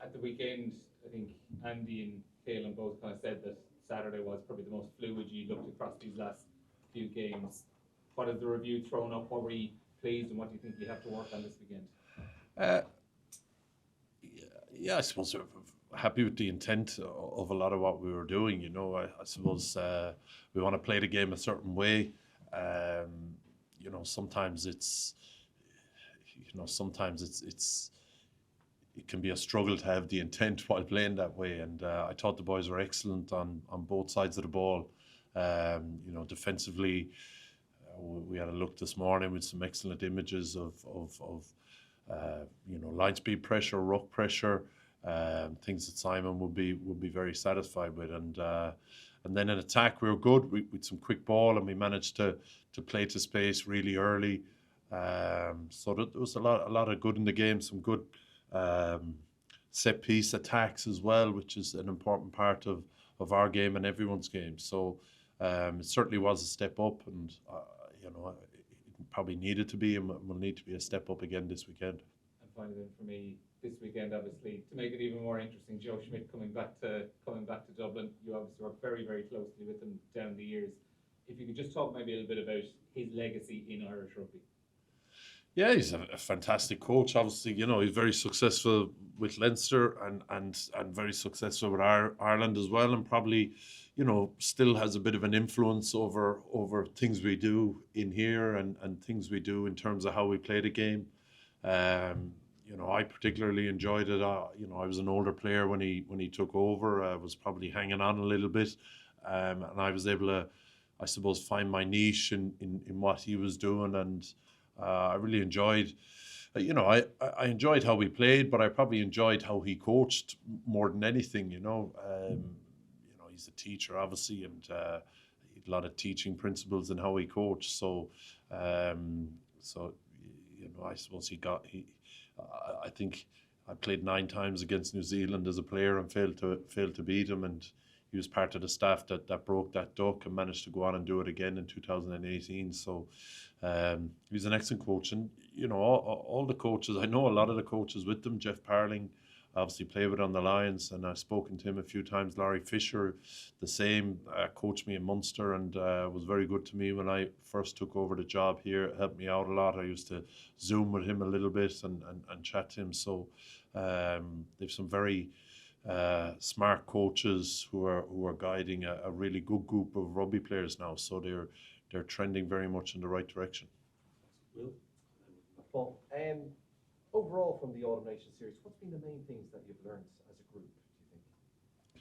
At the weekend, I think Andy and Phelan both kind of said that Saturday was probably the most fluid you looked across these last few games. What has the review thrown up? What were you pleased and what do you think you have to work on this weekend? Uh, yeah, I suppose we're happy with the intent of a lot of what we were doing. I suppose we want to play the game a certain way. Um, sometimes it's it can be a struggle to have the intent while playing that way. And I thought the boys were excellent on both sides of the ball. Defensively, we had a look this morning with some excellent images of line speed pressure, ruck pressure, things that Simon would be very satisfied with. And then in attack, we were good with some quick ball, and we managed to play to space really early. So there was a lot of good in the game, some good um, set piece attacks as well, which is an important part of our game and everyone's game. So it certainly was a step up, and it probably needed to be, and will need to be a step up again this weekend. And finally, then for me, this weekend, obviously, to make it even more interesting, Joe Schmidt coming back to Dublin. You obviously worked very, very closely with him down the years. If you could just talk maybe a little bit about his legacy in Irish rugby. Yeah, he's a fantastic coach. Obviously, he's very successful with Leinster and very successful with Ireland as well, and probably, still has a bit of an influence over things we do in here and things we do in terms of how we play the game. I particularly enjoyed it. I was an older player when he took over. I was probably hanging on a little bit, and I was able to, I suppose, find my niche in what he was doing, and I really enjoyed. I enjoyed how we played, but I probably enjoyed how he coached more than anything. He's a teacher, obviously, and he had a lot of teaching principles in how he coached. So I suppose I think I played 9 times against New Zealand as a player and failed to beat him, and he was part of the staff that broke that duck and managed to go on and do it again in 2018. So he's an excellent coach, and all the coaches. I know a lot of the coaches with them. Jeff Parling, obviously played with on the Lions, and I've spoken to him a few times. Larry Fisher, the same, coached me in Munster and was very good to me when I first took over the job here. Helped me out a lot. I used to Zoom with him a little bit and chat to him. So they've some very smart coaches who are guiding a really good group of rugby players now. So they're trending very much in the right direction. Will? Paul, overall from the Autumn Nation series, what's been the main things that you've learned as a group, do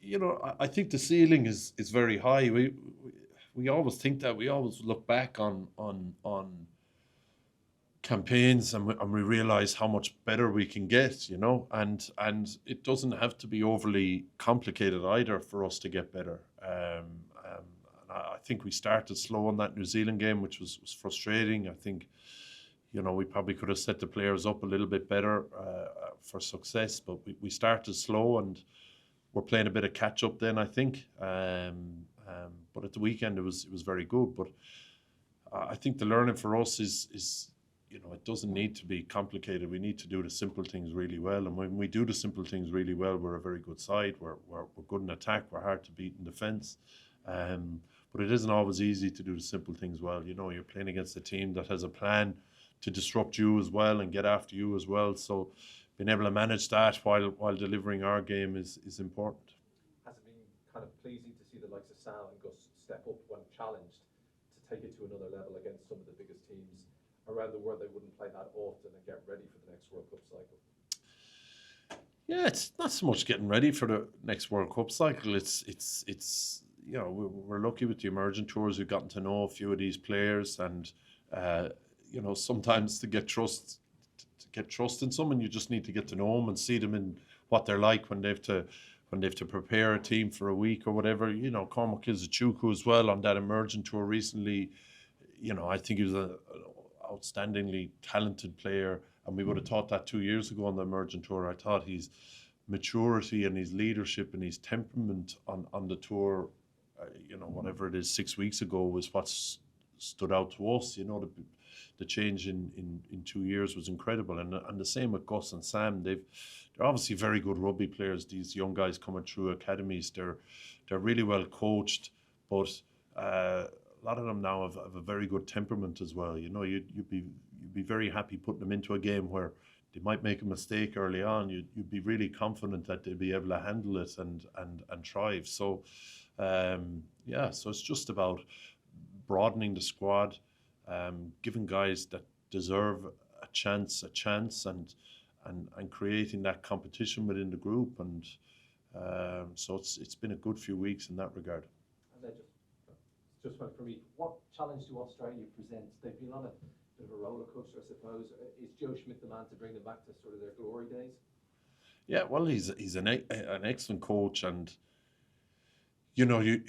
you think? I think the ceiling is very high. We always think that. We always look back on campaigns, and we realize how much better we can get, and it doesn't have to be overly complicated either for us to get better. And I think we started slow on that New Zealand game, which was frustrating. I think, we probably could have set the players up a little bit better for success, but we started slow, and we're playing a bit of catch up then, I think. But at the weekend, it was very good. But I think the learning for us is it doesn't need to be complicated. We need to do the simple things really well, and when we do the simple things really well, we're a very good side. We're good in attack. We're hard to beat in defence. But it isn't always easy to do the simple things well. You're playing against a team that has a plan to disrupt you as well and get after you as well. So being able to manage that while delivering our game is important. Has it been kind of pleasing to see the likes of Sam and Gus step up when challenged to take it to another level against some of the biggest teams around the world? They wouldn't play that often and get ready for the next World Cup cycle. Yeah, it's not so much getting ready for the next World Cup cycle. It's we're lucky with the emerging tours. We've gotten to know a few of these players, and sometimes to get trust in someone, you just need to get to know them and see them in what they're like when they've to prepare a team for a week or whatever. Cormac Kizuchuku as well on that emerging tour recently. I think he was an outstandingly talented player, and we would have thought that 2 years ago on the emerging tour. I thought his maturity and his leadership and his temperament on the tour, whatever it is, 6 weeks ago, was what's stood out to us. You know, the change in 2 years was incredible, and the same with Gus and Sam. They're obviously very good rugby players. These young guys coming through academies, they're really well coached, but a lot of them now have a very good temperament as well. You know, you'd be very happy putting them into a game where they might make a mistake early on. You'd be really confident that they'd be able to handle it and thrive. So so it's just about broadening the squad, giving guys that deserve a chance, and creating that competition within the group. And so it's been a good few weeks in that regard. And then just one for me, what challenge do Australia present? They've been on a bit of a roller coaster, I suppose. Is Joe Schmidt the man to bring them back to sort of their glory days? Yeah, well, he's an excellent coach, and you know, you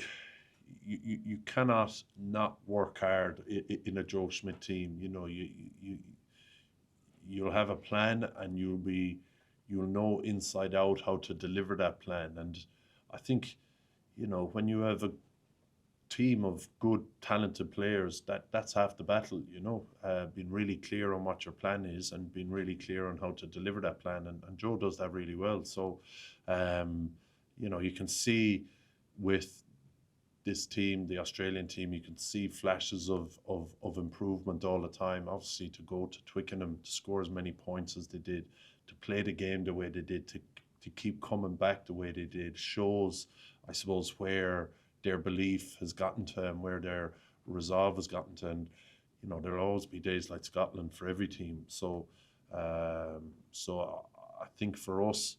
cannot not work hard in a Joe Schmidt team. You know, you'll have a plan, and you'll know inside out how to deliver that plan. And I think, you know, when you have a team of good, talented players, that's half the battle. You know, being really clear on what your plan is and being really clear on how to deliver that plan. And Joe does that really well. So, you know, you can see with this team, the Australian team, you can see flashes of improvement all the time. Obviously, to go to Twickenham, to score as many points as they did, to play the game the way they did, to keep coming back the way they did, shows, I suppose, where their belief has gotten to and where their resolve has gotten to. And, you know, there'll always be days like Scotland for every team. So, I think for us,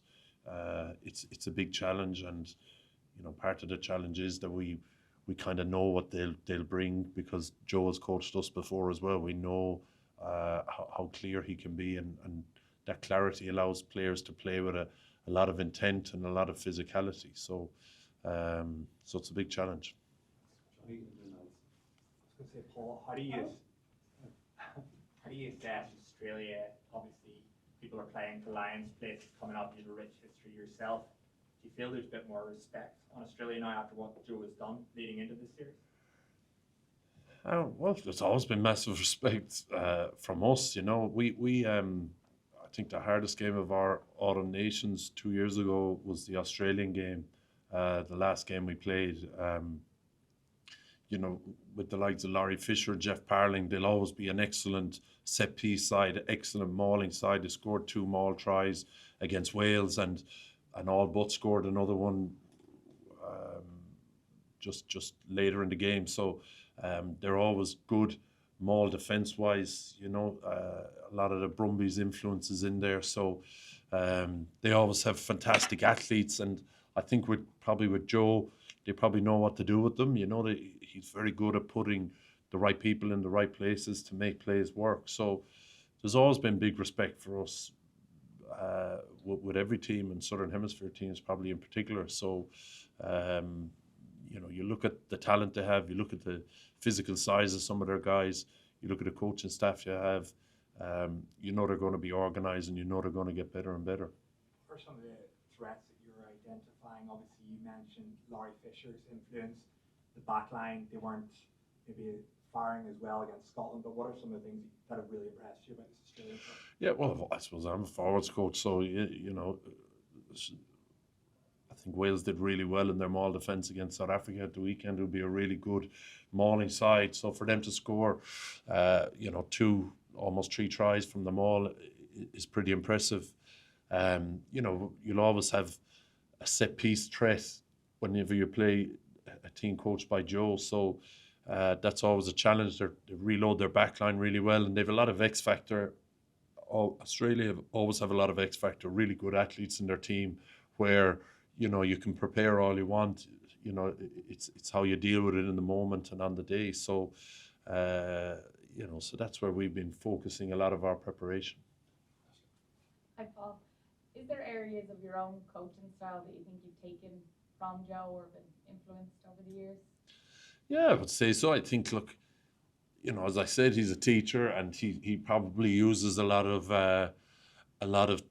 it's a big challenge. And, you know, part of the challenge is that we kind of know what they'll bring, because Joe has coached us before as well. We know how clear he can be, and that clarity allows players to play with a lot of intent and a lot of physicality. So it's a big challenge. I was going to say, Paul, how do you assess Australia? Obviously, people are playing for Lions places coming up. You have a rich history yourself. Do you feel there's a bit more respect on Australia now after what Joe has done leading into this series? Well, there's always been massive respect from us. You know, we I think the hardest game of our Autumn Nations 2 years ago was the Australian game. The last game we played, you know, with the likes of Laurie Fisher, Jeff Parling, they'll always be an excellent set piece side, excellent mauling side. They scored 2 maul tries against Wales, and all but scored another one just later in the game. So they're always good maul defence-wise. You know, a lot of the Brumbies influences in there. So they always have fantastic athletes, and I think with Joe, they probably know what to do with them. You know, he's very good at putting the right people in the right places to make plays work. So there's always been big respect for us with every team, and Southern Hemisphere teams probably in particular. So, you know, you look at the talent they have, you look at the physical size of some of their guys, you look at the coaching staff you have, you know they're going to be organised, and you know they're going to get better and better. What are some of the threats that you're identifying? Obviously, you mentioned Laurie Fisher's influence, the back line, they weren't maybe firing as well against Scotland, but what are some of the things that have really impressed you about this Australian team? Yeah, well, I suppose I'm a forwards coach, so you know, I think Wales did really well in their maul defence against South Africa at the weekend. It would be a really good mauling side. So for them to score, you know, 2, almost 3 tries from the maul is pretty impressive. You know, you'll always have a set piece threat whenever you play a team coached by Joe. So that's always a challenge. They reload their backline really well, and they have a lot of X factor. Australia always have a lot of X factor, really good athletes in their team, where, you know, you can prepare all you want. You know, it's how you deal with it in the moment and on the day. So, you know, so that's where we've been focusing a lot of our preparation. Hi, Paul. Is there areas of your own coaching style that you think you've taken from Joe or been influenced over the years? Yeah, I would say so. I think, look, you know, as I said, he's a teacher, and he probably uses a lot of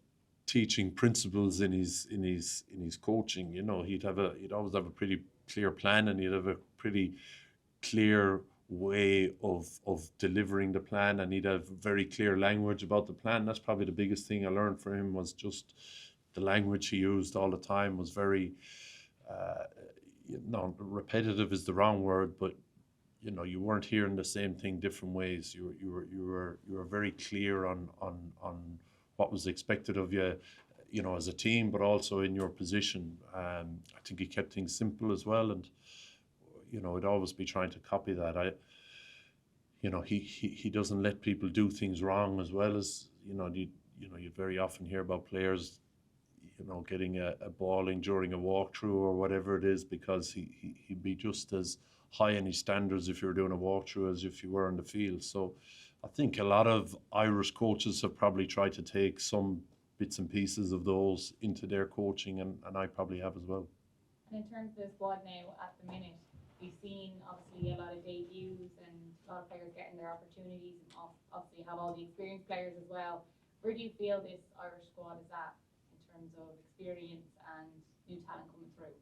teaching principles in his coaching. You know, he'd always have a pretty clear plan, and he'd have a pretty clear way of delivering the plan, and he'd have very clear language about the plan. That's probably the biggest thing I learned from him, was just the language he used all the time was very, repetitive is the wrong word, but you weren't hearing the same thing different ways. You were very clear on what was expected of you, as a team, but also in your position. I think he kept things simple as well, and he'd always be trying to copy that. He doesn't let people do things wrong, as well as you very often hear about players getting a balling during a walkthrough or whatever it is, because he'd be just as high in his standards if you were doing a walkthrough as if you were on the field. So I think a lot of Irish coaches have probably tried to take some bits and pieces of those into their coaching, and I probably have as well. And in terms of the squad now at the minute, we've seen obviously a lot of debuts and a lot of players getting their opportunities, and obviously have all the experienced players as well. Where do you feel this Irish squad is at in terms of experience and new talent coming through?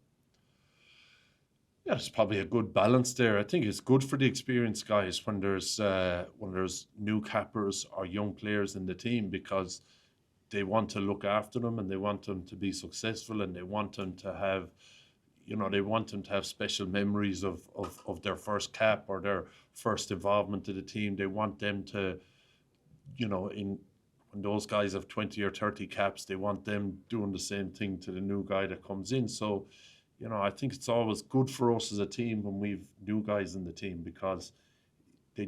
Yeah, there's probably a good balance there. I think it's good for the experienced guys when there's new cappers or young players in the team, because they want to look after them and they want them to be successful, and they want them to have special memories of their first cap or their first involvement to the team. They want them to, when those guys have 20 or 30 caps, they want them doing the same thing to the new guy that comes in. So, I think it's always good for us as a team when we've new guys in the team, because they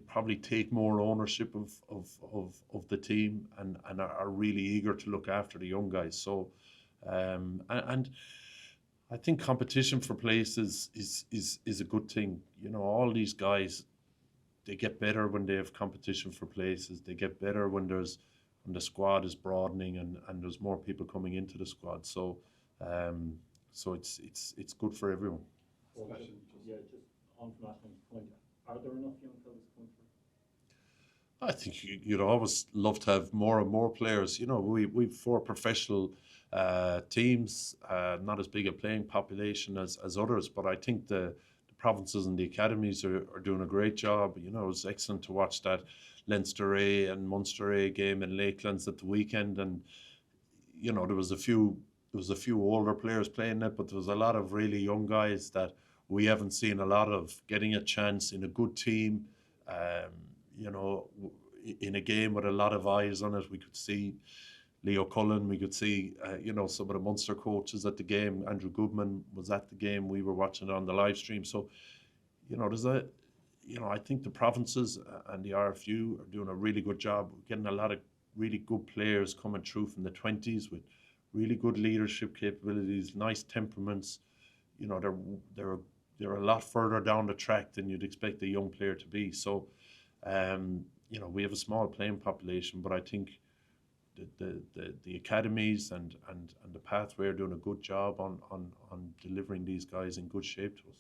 probably take more ownership of the team, and are really eager to look after the young guys. So, and I think competition for places is a good thing. All these guys, they get better when they have competition for places. They get better when the squad is broadening and there's more people coming into the squad. So it's good for everyone. Question, just on from last one's point, are there enough young fellas coming through? I think you'd always love to have more and more players. We've 4 professional teams, not as big a playing population as others, but I think the provinces and the academies are doing a great job. It was excellent to watch that Leinster A and Munster A game in Lakelands at the weekend, and there was a few older players playing it, but there was a lot of really young guys that we haven't seen a lot of getting a chance in a good team. In a game with a lot of eyes on it. We could see Leo Cullen, we could see, some of the Munster coaches at the game. Andrew Goodman was at the game. We were watching it on the live stream. So, I think the provinces and the IRFU are doing a really good job. We're getting a lot of really good players coming through from the 20s with really good leadership capabilities, nice temperaments. They're a lot further down the track than you'd expect a young player to be. So, we have a small playing population, but I think the academies and the pathway are doing a good job on delivering these guys in good shape to us.